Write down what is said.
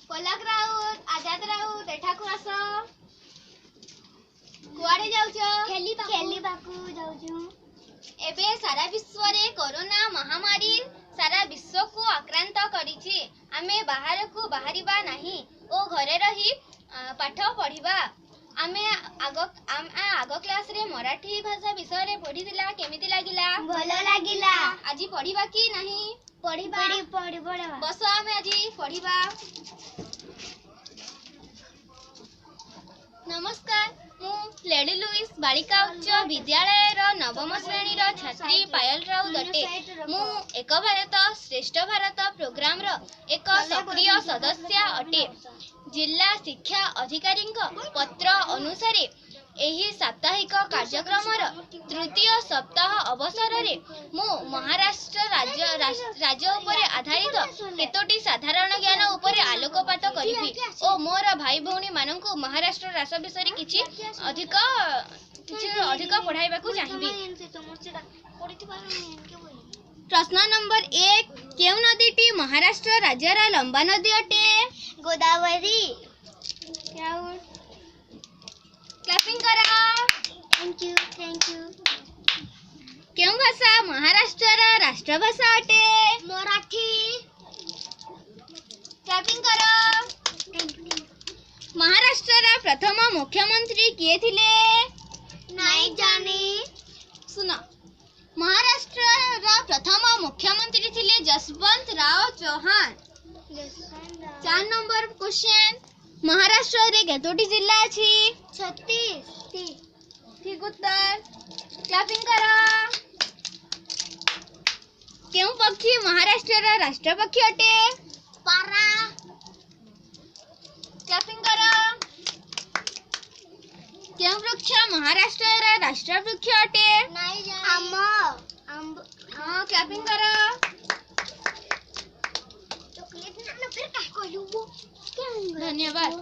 पलक राउत आजाद राउत एठाकु आस कुआडे जाउछ खेलिबाकू जाउछु। एबे सारा विश्व रे कोरोना महामारी सारा विश्व को आक्रांत करिछि। आमे बाहर को बाहरिबा नाही ओ घरे रही पाठ पढ़िबा। आमे आगो क्लास रे मराठी भाषा विषय रे पढ़िदिला केमिति लागिला? भलो लागिला। आजी पढ़िबा की नाही? पढ़िबा बस आमे आजी पढ़िबा। नमस्कार, मु लेडी लुइस बालिका उच्च विद्यालय रो नवम श्रेणी रो छात्री पायल राउत अटे। मु एक भारत श्रेष्ठ भारत प्रोग्राम रो एक सक्रिय सदस्य अटे। जिला शिक्षा अधिकारी पत्र अनुसार एही साप्ताहिक कार्यक्रम तृतीय सप्ताह अवसर में मु महाराष्ट्र राज्य उपर आधारित केतोटी साधारण ज्ञान उपर आलोकपात करिबी ओ मोर भाई भौणी मानकु महाराष्ट्र राज्य विषय किछि अधिक पढ़ाइबाकू चाहिबी। प्रश्न नंबर 1, केउ नदीटी महाराष्ट्र राज्यर लंबा नदी अटे? गोदावरी। क्लैपिंग करा। Thank you. केउ भाषा महाराष्ट्र राष्ट्रभाषा अटे? मराठी। क्लैपिंग करा। महाराष्ट्र प्रथम मुख्यमंत्री किए थिले? नहीं जाने। सुनो, महाराष्ट्र प्रथम मुख्यमंत्री थिले जसवंत राव चौहान। 4 नंबर क्वेश्चन, महाराष्ट्र रे केतोटी जिल्ला अछि? 36। ठीक उत्तर। क्लैपिंग करा। केउ पक्षी महाराष्ट्र राष्ट्र पक्षी अटे? पारा। क्लैपिंग करा। केउ वृक्ष महाराष्ट्र राष्ट्र वृक्ष अटे? नहीं जाने। आम। हां, क्लैपिंग करा। चॉकलेट ना फिर का कहलू वो। धन्यवाद।